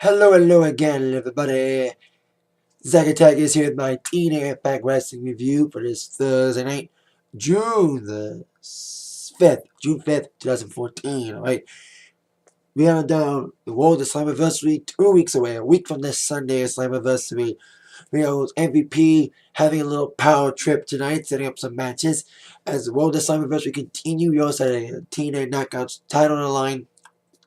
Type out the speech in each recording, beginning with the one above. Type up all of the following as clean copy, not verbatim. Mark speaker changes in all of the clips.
Speaker 1: Hello again, everybody. Zack Attack is here with my TNA Impact Wrestling review for this Thursday night, June the 5th, June 5th, 2014. Alright, we are down the World of Slammiversary 2 weeks away. A week from this Sunday is Slammiversary. We have MVP having a little power trip tonight, setting up some matches. As the World of Slammiversary continue, we also had a TNA Knockouts title on the line.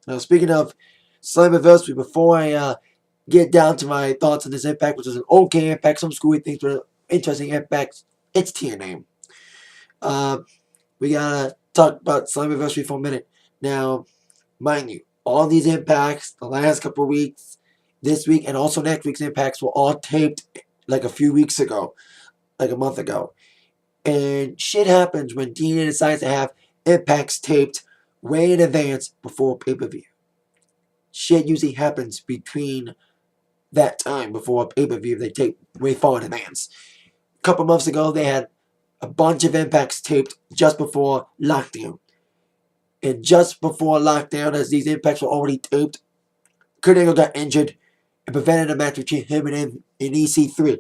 Speaker 1: Now, speaking of Slammiversary, before I get down to my thoughts on this Impact, which is an okay Impact, some screwy things, but interesting Impact, it's TNA. We gotta talk about Slammiversary for a minute. Now, mind you, all these Impacts, the last couple of weeks, this week, and also next week's Impacts were all taped like a few weeks ago, like a month ago. And shit happens when TNA decides to have Impacts taped way in advance before pay-per-view. Shit usually happens between that time before a pay-per-view. They tape way far in advance. A couple months ago, they had a bunch of Impacts taped just before lockdown. And just before lockdown, as these Impacts were already taped, Kurt Angle got injured and prevented a match between him and EC3.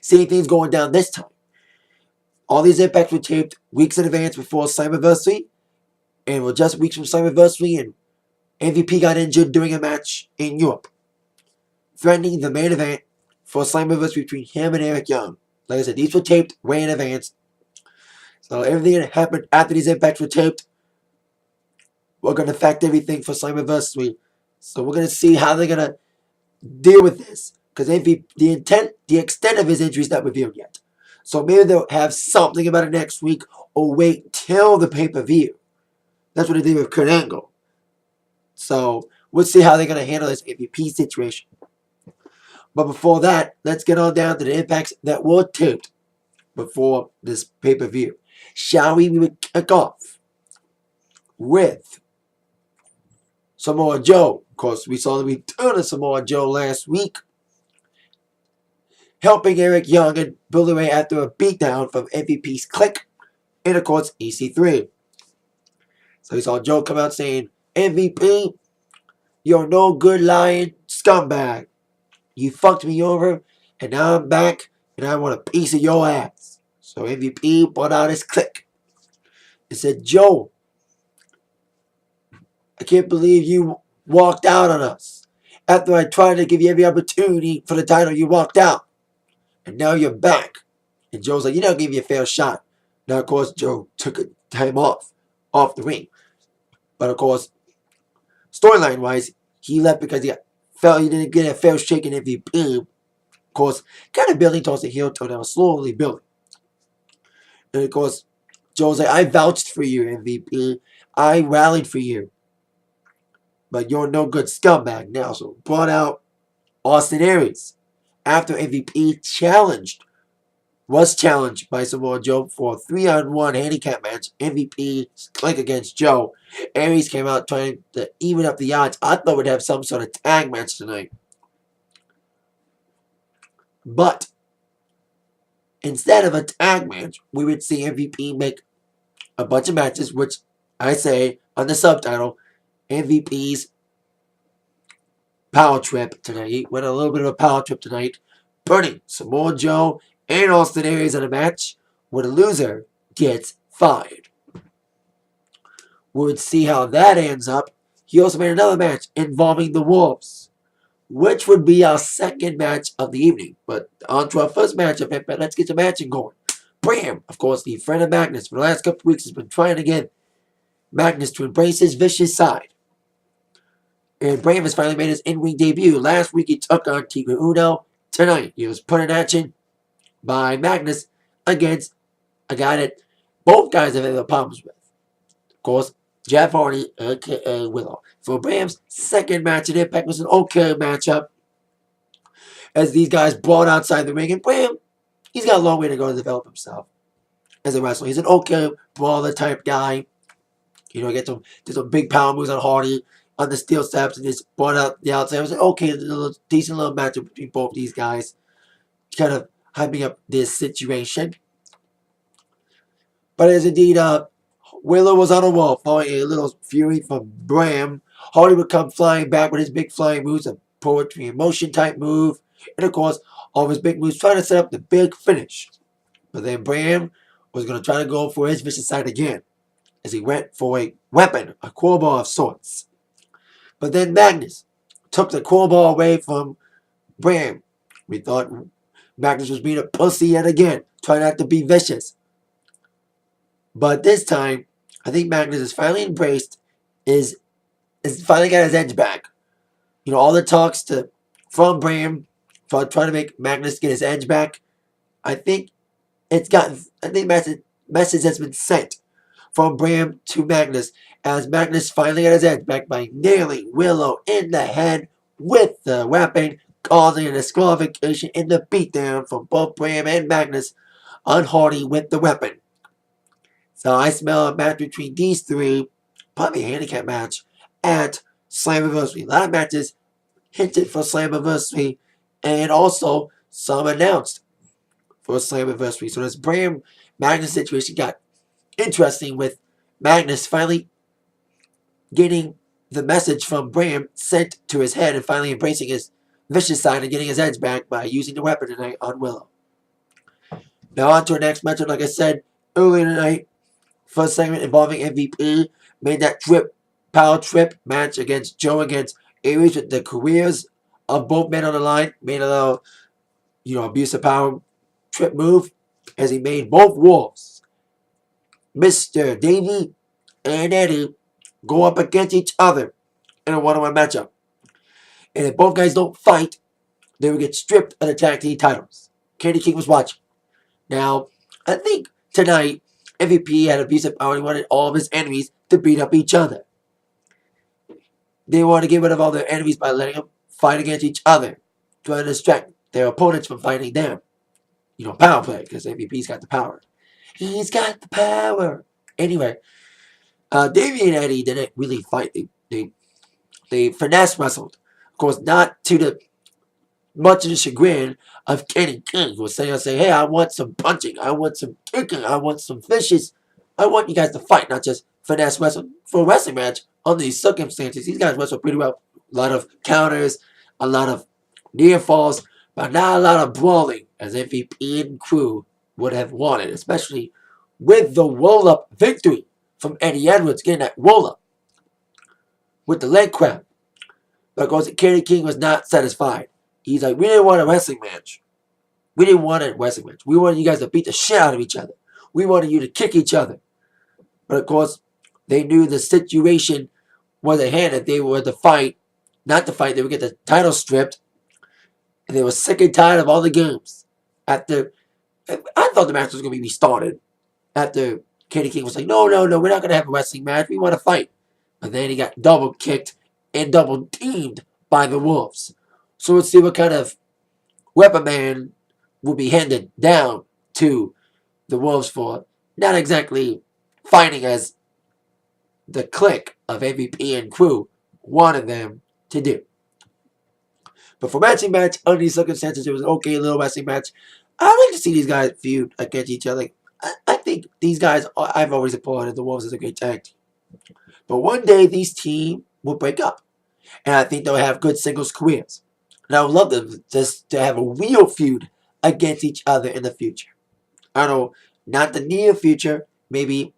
Speaker 1: Same thing's going down this time. All these Impacts were taped weeks in advance before Slammiversary, and were just weeks from Slammiversary, and MVP got injured during a match in Europe, threatening the main event for Slammiversary between him and Eric Young. Like I said, these were taped way in advance. So everything that happened after these Impacts were taped were going to affect everything for Slammiversary. So we're going to see how they're going to deal with this. Because the extent of his injury is not revealed yet. So maybe they'll have something about it next week or wait till the pay-per-view. That's what they did with Kurt Angle. So we'll see how they're going to handle this MVP situation. But before that, let's get on down to the Impacts that were taped before this pay-per-view. Shall we? We would kick off with Samoa Joe. Of course, we saw the return of Samoa Joe last week, helping Eric Young and Billy Ray after a beatdown from MVP's Click and, of course, EC3. So we saw Joe come out saying, MVP, you're no good lying scumbag. You fucked me over, and now I'm back, and I want a piece of your ass. So MVP brought out his Click and said, Joe, I can't believe you walked out on us. After I tried to give you every opportunity for the title, you walked out. And now you're back. And Joe's like, you don't give me a fair shot. Now, of course, Joe took a time off the ring. But, of course, storyline-wise, he left because he felt he didn't get a fair shake in MVP. Of course, kind of building towards the heel turn. I was slowly building. And, of course, Joe's like, I vouched for you, MVP. I rallied for you. But you're no good scumbag now. So brought out Austin Aries after MVP was challenged by Samoa Joe for a 3-on-1 handicap match. MVP Click against Joe. Aries came out trying to even up the odds. I thought we'd have some sort of tag match tonight. But instead of a tag match, we would see MVP make a bunch of matches, which I say on the subtitle, MVP's power trip tonight. He went a little bit of a power trip tonight, putting Samoa Joe and Austin Aries in a match where the loser gets fired. We'll see how that ends up. He also made another match involving the Wolves, which would be our second match of the evening. But on to our first match of Impact. Let's get the matching going. Bram, of course, the friend of Magnus, for the last couple of weeks has been trying to get Magnus to embrace his vicious side. And Bram has finally made his in-ring debut. Last week he took on Tigre Uno. Tonight he was put in action by Magnus against a guy that both guys have had problems with. Of course, Jeff Hardy, a.k.a. Willow. For Bram's second match in Impact was an okay matchup, as these guys brought outside the ring. And Bram, he's got a long way to go to develop himself as a wrestler. He's an okay brawler type guy. You know, did some big power moves on Hardy on the steel steps and just brought out the outside. It was an okay, decent little matchup between both these guys, kind of hyping up this situation. But as indeed, Willow was on a wall, following a little fury from Bram. Hardy would come flying back with his big flying moves, a poetry in motion type move, and of course, all of his big moves trying to set up the big finish. But then Bram was going to try to go for his vicious side again, as he went for a weapon, a crowbar of sorts. But then Magnus took the crowbar away from Bram. We thought Magnus was being a pussy yet again, trying not to be vicious. But this time, I think Magnus is finally embraced, is finally got his edge back. You know, all the talks from Bram, trying to make Magnus get his edge back. I think message has been sent from Bram to Magnus, as Magnus finally got his edge back by nailing Willow in the head with the weapon, causing a disqualification in the beatdown from both Bram and Magnus on Hardy with the weapon. So I smell a match between these three, probably a handicap match, at Slammiversary. A lot of matches hinted for Slammiversary, and also some announced for Slammiversary. So this Bram Magnus situation got interesting, with Magnus finally getting the message from Bram sent to his head and finally embracing his vicious side and getting his edge back by using the weapon tonight on Willow. Now on to our next matchup. Like I said earlier tonight, first segment involving MVP, made that power trip match against Joe against Aries with the careers of both men on the line. Made a little, abusive power trip move as he made both Wolves, Mr. Davey and Eddie, go up against each other in a one-on-one matchup. And if both guys don't fight, they will get stripped of the tag team titles. Kenny King was watching. Now, I think tonight, MVP had abusive power. He wanted all of his enemies to beat up each other. They wanted to get rid of all their enemies by letting them fight against each other, trying to distract their opponents from fighting them. Power play, because MVP's got the power. He's got the power. Anyway, Davey and Eddie didn't really fight. They finesse wrestled. Of course, not to the much of the chagrin of Kenny King, who was saying, hey, I want some punching, I want some kicking, I want some fishes. I want you guys to fight, not just finesse wrestle. For a wrestling match, under these circumstances, these guys wrestle pretty well. A lot of counters, a lot of near falls, but not a lot of brawling, as MVP and crew would have wanted, especially with the roll-up victory from Eddie Edwards, getting that roll-up with the leg crab. Because Kenny King was not satisfied. He's like, we didn't want a wrestling match. We didn't want a wrestling match. We wanted you guys to beat the shit out of each other. We wanted you to kick each other. But of course, they knew the situation was at hand, that they were to fight. Not to fight, they would get the title stripped. And they were sick and tired of all the games. I thought the match was going to be restarted. After Kenny King was like, no, we're not going to have a wrestling match. We want to fight. But then he got double kicked and double teamed by the Wolves. So let's see what kind of weapon man will be handed down to the Wolves for not exactly fighting as the clique of MVP and crew wanted them to do. But for matching match, under these circumstances, it was an okay little wrestling match. I like to see these guys feud against each other. I think these guys, I've always applauded the Wolves as a great tag team. But one day, these teams will break up. And I think they'll have good singles careers. And I would love them just to have a real feud against each other in the future. I don't know, not the near future, maybe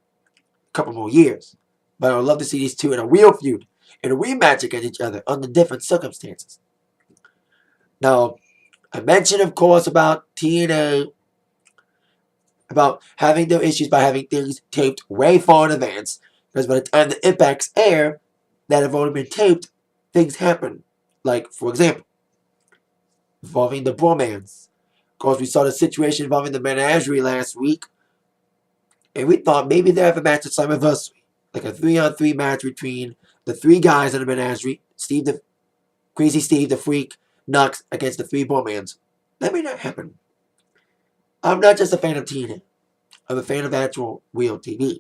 Speaker 1: a couple more years. But I would love to see these two in a real feud, in a rematch against each other under different circumstances. Now, I mentioned, of course, about TNA, about having their issues by having things taped way far in advance. Because by the time the Impacts air that have already been taped, things happen. Like, for example, involving the Bromans. Of course, we saw the situation involving the Menagerie last week. And we thought maybe they'd have a match at Slammiversary. Like a 3-on-3 match between the three guys in the Menagerie. Crazy Steve, the Freak, Nux against the three Bromans. That may not happen. I'm not just a fan of TNA. I'm a fan of actual real TV.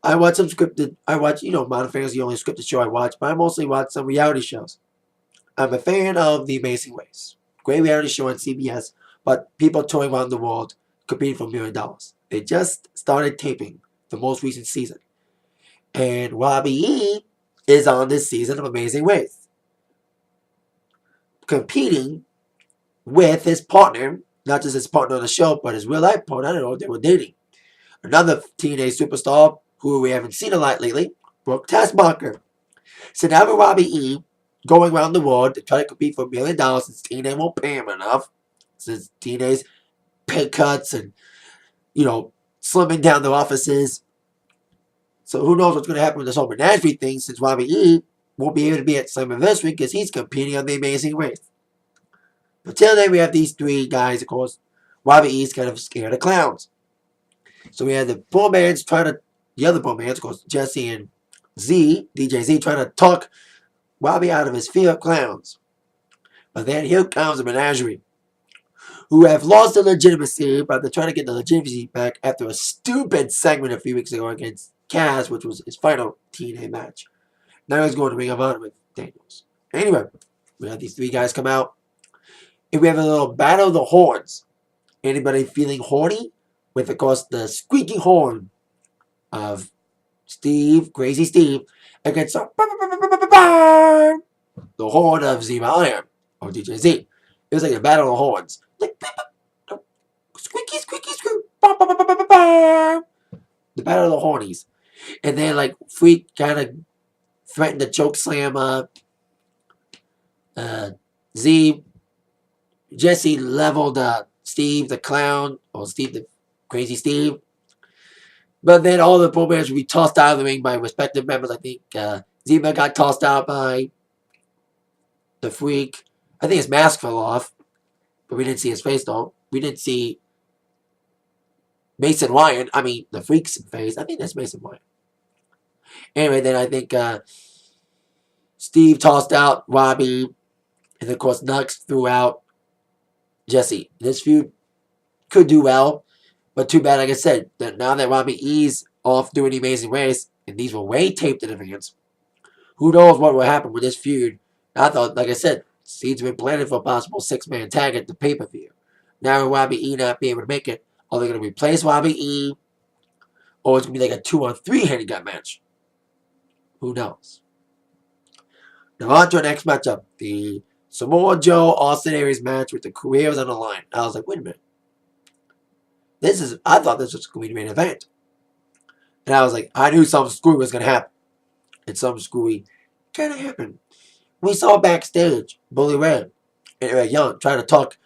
Speaker 1: I watch some scripted, Modern Family is the only scripted show I watch, but I mostly watch some reality shows. I'm a fan of The Amazing Race. Great reality show on CBS, but people touring around the world competing for $1 million. They just started taping the most recent season. And Robbie E is on this season of Amazing Race, competing with his partner, not just his partner on the show, but his real life partner. I don't know, they were dating. Another teenage superstar who we haven't seen a lot lately, Brooke Tessmacher. So now with Robbie E going around the world to try to compete for $1 million since TNA won't pay him enough, since TNA's pay cuts and, slimming down their offices. So who knows what's going to happen with this whole menagerie thing since Robbie E won't be able to be at Slammiversary because he's competing on The Amazing Race. But till then, we have these three guys, of course. Robbie E's kind of scared of clowns. So we have the other poor man's, of course, Jesse and DJ Z, trying to talk Robbie out of his fear of clowns. But then here comes the menagerie, who have lost their legitimacy, but they're trying to get the legitimacy back after a stupid segment a few weeks ago against Kaz, which was his final TNA match. Now he's going to Ring of Honor with Daniels. Anyway, we have these three guys come out, and we have a little battle of the horns. Anybody feeling horny? With, of course, the squeaky horn of Crazy Steve, against the horn of Zima Iron, or DJ Z. It was like a battle of horns. Like, squeaky, squeaky, squeaky, the battle of the hornies. And then, like, Freak kind of threatened to choke slam Jesse leveled Steve the Clown, or Steve the Crazy Steve. But then all the programs would be tossed out of the ring by respective members. I think Zima got tossed out by the Freak. I think his mask fell off, but we didn't see his face though. We didn't see Mason Ryan. I mean, the Freak's face. I think that's Mason Ryan. Anyway, then I think Steve tossed out Robbie, and of course Nux threw out Jesse. This feud could do well, but too bad, like I said, that now that Robbie E's off doing the Amazing Race, and these were way taped in advance, who knows what will happen with this feud. I thought, like I said, Steve's been planning for a possible 6-man tag at the pay-per-view. Now with Robbie E not being able to make it, are they going to replace Robbie E, or it's going to be like a 2-on-3 handicap match? Who knows? Now on to our next matchup, the Samoa Joe Austin Aries match with the careers on the line. I was like, wait a minute. I thought this was going to be the main event. And I was like, I knew something screwy was going to happen. And something screwy kind of happened. We saw backstage Bully Ray and Eric Young trying to talk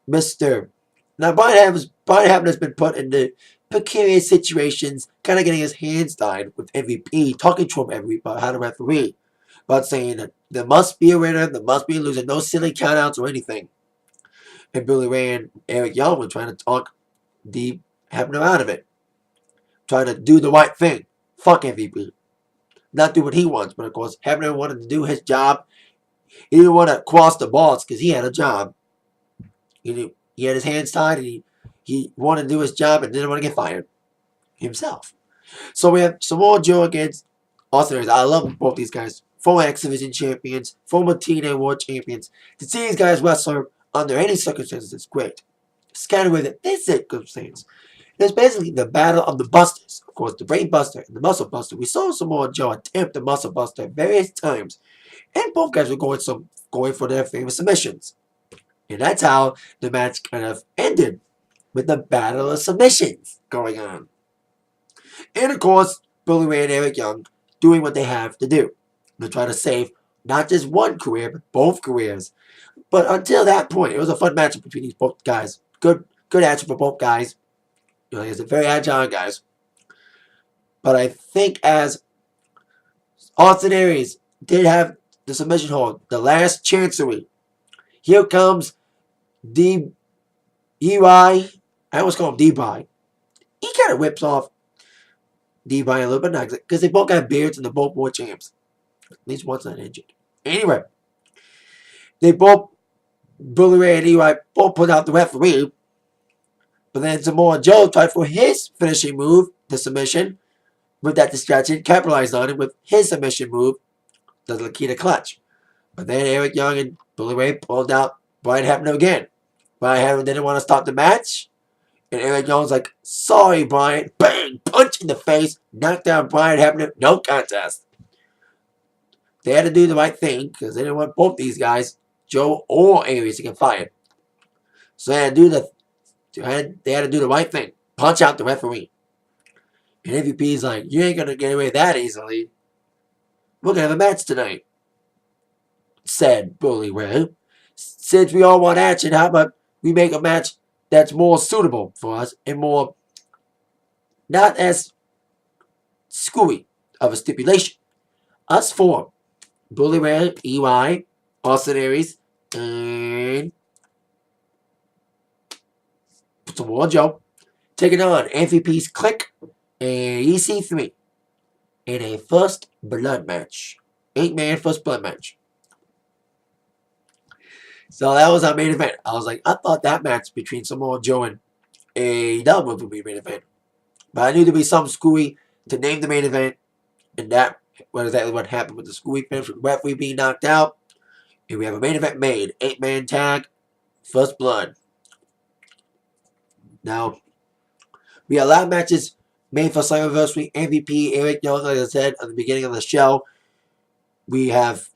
Speaker 1: Mr. Now, Brian Hammond has been put into precarious situations, kind of getting his hands tied with MVP, talking to him about how to referee, about saying that there must be a winner, there must be a loser, no silly countouts or anything. And Billy Ray and Eric Young were trying to talk Hebner out of it. Trying to do the right thing. Fuck MVP. Not do what he wants, but of course, Hebner wanted to do his job. He didn't want to cross the balls because he had a job. He had his hands tied and he wanted to do his job and didn't want to get fired himself. So we have Samoa Joe against Austin Aries. I love both these guys. Former X Division champions, former TNA World champions. To see these guys wrestle under any circumstances is great. It's kind of way that this circumstance. It's basically the battle of the busters. Of course, the Brain Buster and the Muscle Buster. We saw Samoa Joe attempt the Muscle Buster at various times. And both guys were going for their famous submissions. And that's how the match kind of ended. With the battle of submissions going on. And of course, Billy Ray and Eric Young doing what they have to do. To try to save not just one career, but both careers. But until that point, it was a fun matchup between these both guys. Good action for both guys. It's a very agile guys. But I think as Austin Aries did have the submission hold, the last chancery. Here comes I almost call him D-Bry. He kind of whips off D-Bry a little bit now because they both got beards and they're both war champs. At least one's not injured. Anyway, Bully Ray and E.Y. both put out the referee. But then Samoa Joe tried for his finishing move, the submission, with that distraction, capitalized on it with his submission move, the Lakita clutch. But then Eric Young and Bully Ray pulled out Brian Hebner again. Brian Hebner didn't want to stop the match. And Eric Young's like, sorry, Brian. Bang! Punch in the face. Knocked down Brian Hebner. No contest. They had to do the right thing because they didn't want both these guys, Joe or Aries, to get fired. So they had to do the right thing. Punch out the referee. And MVP's like, you ain't gonna get away that easily. We're gonna have a match tonight, said Bully Ray. Since we all want action, how about we make a match that's more suitable for us and more not as screwy of a stipulation. Us four, Bully Ray, EY, Austin Aries, and Samoa Joe, taking on MVP's Click and EC3 in a first blood match. 8-man first blood match. So that was our main event. I was like, I thought that match between Samoa Joe and AEW would be main event. But I knew there'd be some screwy to name the main event. And that was exactly what happened with the screwy finish with the referee being knocked out. And we have a main event made. 8-man tag, first blood. Now, we have a lot of matches made for Slammiversary. MVP, Eric Young, like I said at the beginning of the show. We have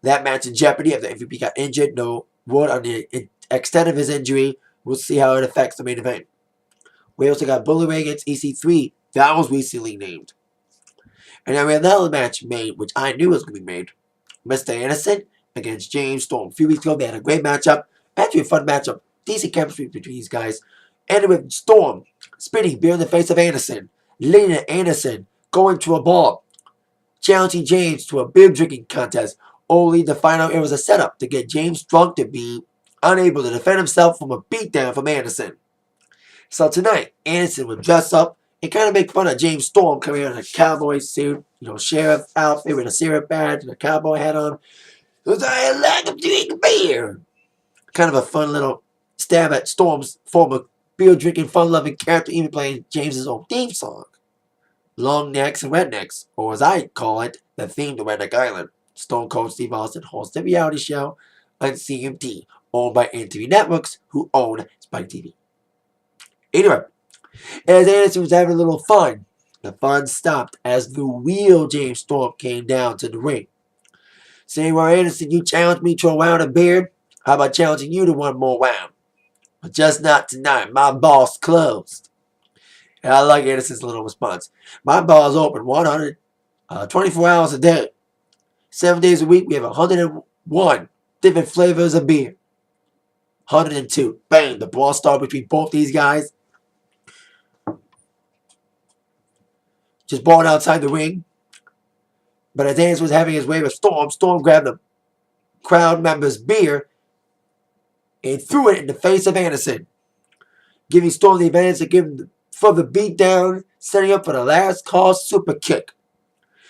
Speaker 1: that match in Jeopardy if the MVP got injured. No word on the extent of his injury. We'll see how it affects the main event. We also got Bully Ray against EC3. That was recently named. And then we have another match made, which I knew was going to be made. Mr. Anderson against James Storm. A few weeks ago, they had a great matchup. Actually, a fun matchup. Decent chemistry between these guys. Ended with Storm spitting beer in the face of Anderson. Leading to Anderson going to a bar. Challenging James to a beer drinking contest. Only to find out it was a setup to get James drunk to be unable to defend himself from a beatdown from Anderson. So tonight, Anderson would dress up and kind of make fun of James Storm coming out in a cowboy suit, sheriff outfit with a syrup badge and a cowboy hat on. Because I like him drinking beer. Kind of a fun little stab at Storm's former beer drinking, fun loving character, even playing James's own theme song. Long Necks and Rednecks, or as I call it, the theme to Redneck Island. Stone Cold Steve Austin hosts the reality show on CMT, owned by NTV Networks, who own Spike TV. Anyway, as Anderson was having a little fun, the fun stopped as the real James Storm came down to the ring. Saying, well, Anderson, you challenged me to a round of beer. How about challenging you to one more round? But just not tonight. My bar's closed. And I like Anderson's little response. My bar's open 24 hours a day. 7 days a week, we have 101 different flavors of beer. 102. Bang, the brawl started between both these guys. Just brawling outside the ring. But as Anderson was having his way with Storm, Storm grabbed a crowd member's beer and threw it in the face of Anderson, giving Storm the advantage to give him further beatdown, setting up for the last call super kick.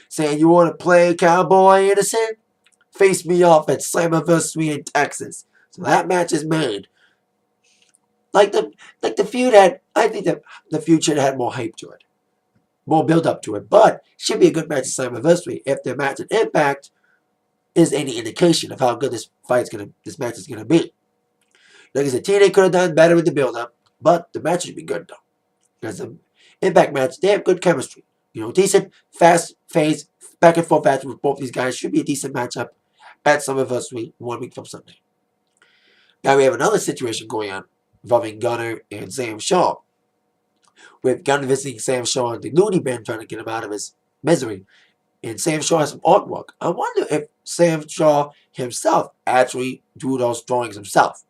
Speaker 1: Saying, you want to play cowboy, Anderson? Face me off at Slammiversary in Texas. So that match is made. Like the feud had, I think the feud should have had more hype to it. More build up to it. But should be a good match at Slammiversary if the match at Impact is any indication of how good this match is gonna be. Like I said, TNA could have done better with the build up, but the match should be good though. Because the Impact match, they have good chemistry. Decent, fast-paced, back and forth match with both these guys. Should be a decent matchup at Slammiversary 1 week from Sunday. Now we have another situation going on involving Gunner and Sam Shaw. With Gunner visiting Sam Shaw and the Looney Bin trying to get him out of his misery. And Sam Shaw has some artwork. I wonder if Sam Shaw himself actually drew those drawings himself.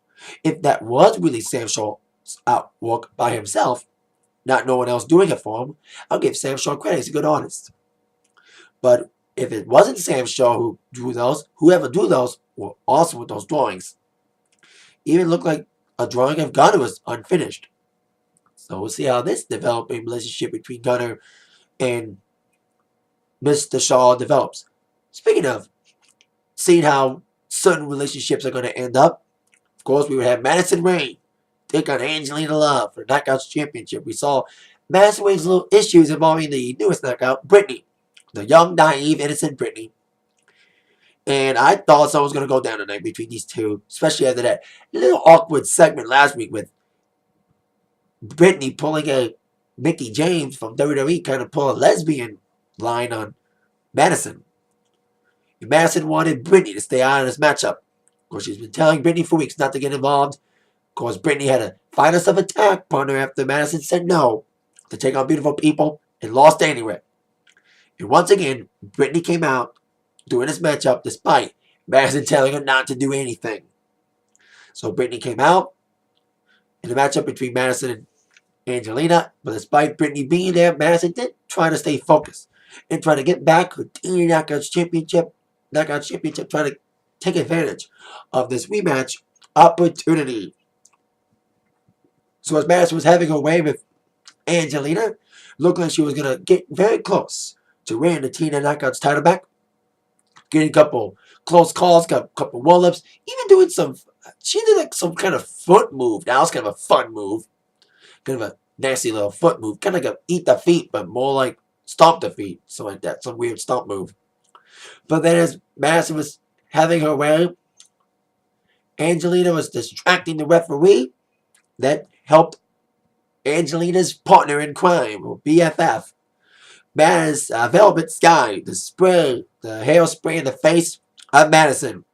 Speaker 1: If that was really Sam Shaw's artwork by himself, not no one else doing it for him, I'll give Sam Shaw credit. He's a good artist. But if it wasn't Sam Shaw who drew those, whoever drew those were awesome with those drawings. Even looked like a drawing of Gunner was unfinished. So we'll see how this developing relationship between Gunner and Mr. Shaw develops. Speaking of seeing how certain relationships are going to end up, of course, we would have Madison Rayne take on Angelina Love for Knockouts Championship. We saw Madison Rayne's little issues involving the newest knockout, Brittany. The young, naive, innocent Brittany. And I thought someone was going to go down tonight between these two, especially after that little awkward segment last week with Brittany pulling a Mickey James from WWE, kind of pull a lesbian line on Madison. And Madison wanted Brittany to stay out of this matchup. Of course, she's been telling Brittany for weeks not to get involved. Of course, Brittany had to find herself a tag partner after Madison said no to take on beautiful people and lost anyway. And once again, Brittany came out doing this matchup despite Madison telling her not to do anything. So Brittany came out in the matchup between Madison and Angelina, but despite Brittany being there, Madison did try to stay focused and try to get back her TNA Knockouts Championship, trying to take advantage of this rematch opportunity. So as Madison was having her way with Angelina, looked like she was going to get very close to winning the TNA Knockouts title back, getting a couple close calls, got a couple roll-ups, even doing she did like some kind of foot move. That was kind of a fun move. Kind of a nasty little foot move. Kind of like a eat the feet, but more like stomp the feet. Something like that. Some weird stomp move. But then as Madison was having her way, Angelina was distracting the referee. That helped Angelina's partner in crime, or BFF. Madison, Velvet Sky, the hairspray in the face of Madison.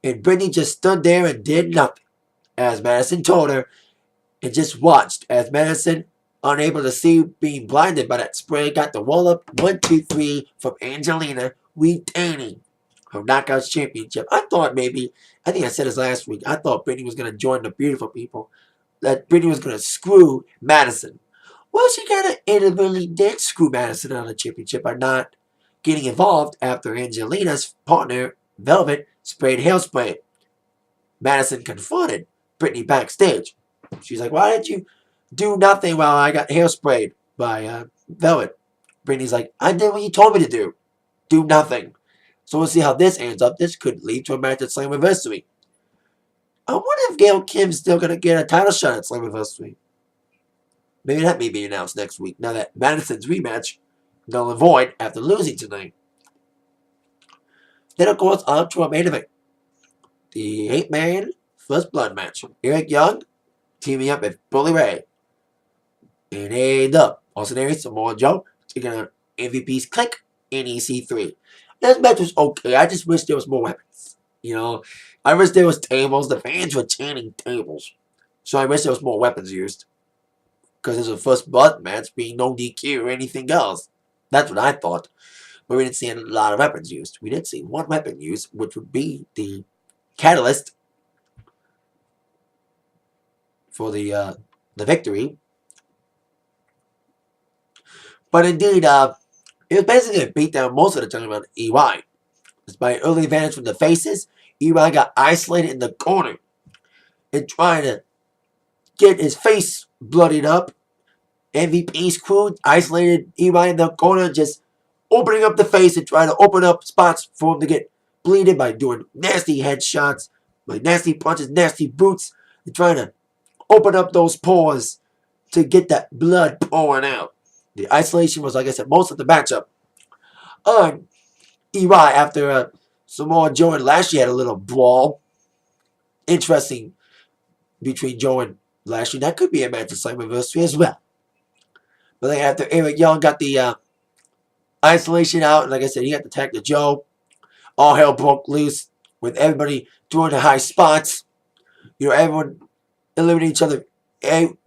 Speaker 1: And Brittany just stood there and did nothing, as Madison told her, and just watched as Madison, unable to see, being blinded by that spray, got the roll-up 1, 2, 3 from Angelina, retaining her Knockouts Championship. I think I said this last week, I thought Brittany was going to join the beautiful people, that Brittany was going to screw Madison. Well, she kind of inadvertently did screw Madison on the championship by not getting involved after Angelina's partner, Velvet, sprayed hairspray. Madison confronted Brittany backstage. She's like, why didn't you do nothing while I got hairsprayed by Velvet? Brittany's like, I did what you told me to do. Do nothing. So we'll see how this ends up. This could lead to a match at Slammiversary. I wonder if Gail Kim's still going to get a title shot at Slammiversary. Maybe that may be announced next week, now that Madison's rematch null and void after losing tonight. Then, of course, on to our main event. The 8-man First Blood match. Eric Young teaming up with Bully Ray. And A-Dub, Austin Aries, Samoa Joe, taking on MVP's Click and EC3. This match was okay. I just wish there was more weapons. I wish there was tables. The fans were chanting tables. So I wish there was more weapons used. Because it's a First Blood match, being no DQ or anything else. That's what I thought. But we didn't see a lot of weapons used. We did see one weapon used, which would be the catalyst for the victory. But indeed, it was basically a beatdown most of the time on EY. Despite early advantage from the faces, EY got isolated in the corner and trying to get his face bloodied up. MVP's crew isolated EY in the corner, just opening up the face and trying to open up spots for him to get bleeded by doing nasty headshots, like nasty punches, nasty boots, and trying to open up those pores to get that blood pouring out. The isolation was, like I said, most of the matchup on EY after Samoa Joe and Lashley had a little brawl. Interesting between Joe and Lashley. That could be a match at Slammiversary as well. But then after Eric Young got the isolation out, and like I said, he got the tag to Joe, all hell broke loose with everybody doing the high spots. Everyone eliminating each other.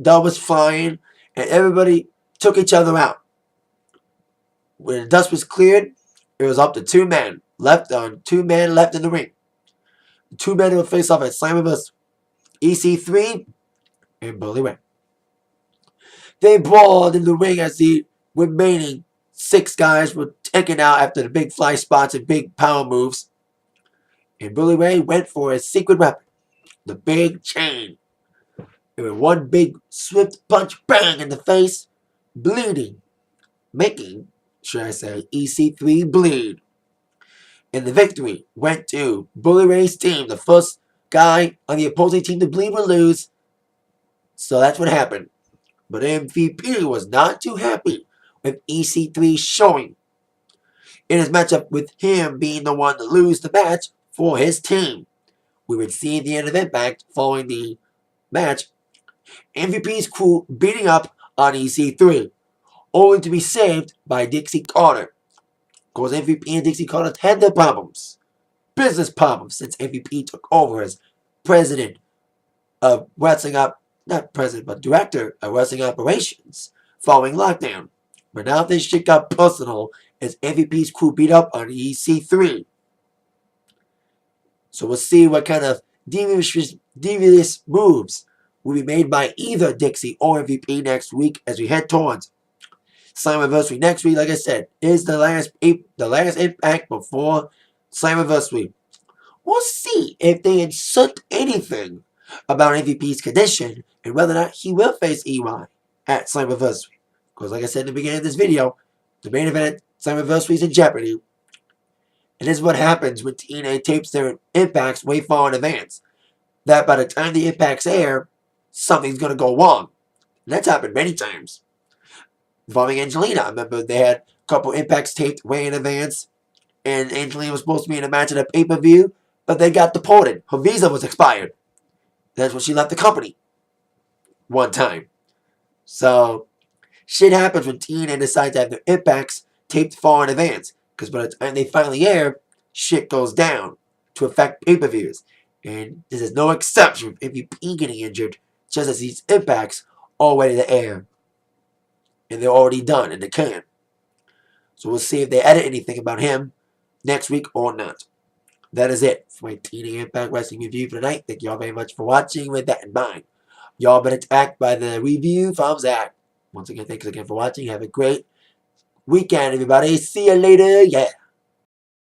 Speaker 1: Dub was flying, and everybody took each other out. When the dust was cleared, it was up to two men left in the ring. The 2 men would face off at Slammiversary. EC3 and Bully Ray. They brawled in the ring as the remaining 6 guys were taken out after the big fly spots and big power moves. And Bully Ray went for his secret weapon, the big chain. And with one big swift punch, bang in the face, bleeding, making, should I say, EC3 bleed. And the victory went to Bully Ray's team, the first guy on the opposing team to bleed or lose. So that's what happened. But MVP was not too happy with EC3 showing in his matchup, with him being the one to lose the match for his team. We would see the end of Impact following the match MVP's crew beating up on EC3, only to be saved by Dixie Carter. Of course, MVP and Dixie Carter had their problems. Business problems since MVP took over as president of wrestling not president, but director of wrestling operations following lockdown. But now this shit got personal as MVP's crew beat up on EC3. So we'll see what kind of devious moves will be made by either Dixie or MVP next week as we head towards Slammiversary next week. Like I said, is the last Impact before Slammiversary. We'll see if they insert anything about MVP's condition and whether or not he will face EY at Slammiversary. Because like I said in the beginning of this video, the main event at Slammiversary is in Jeopardy. And this is what happens when TNA tapes their impacts way far in advance. That by the time the impacts air, something's going to go wrong. And that's happened many times. Involving Angelina. I remember they had a couple impacts taped way in advance. And Angelina was supposed to be in a match at a pay-per-view. But they got deported. Her visa was expired. That's when she left the company. One time. So, shit happens when TNA decides to have their impacts taped far in advance. Because by the time they finally air, shit goes down to affect pay-per-views. And this is no exception if you getting injured, just as these impacts are ready to air. And they're already done in the can. So we'll see if they edit anything about him next week or not. That is it for my TNA Impact Wrestling review for tonight. Thank you all very much for watching with that in mind. Y'all been attacked by the review from Zach. Once again, thanks again for watching. Have a great weekend, everybody. See you later. Yeah.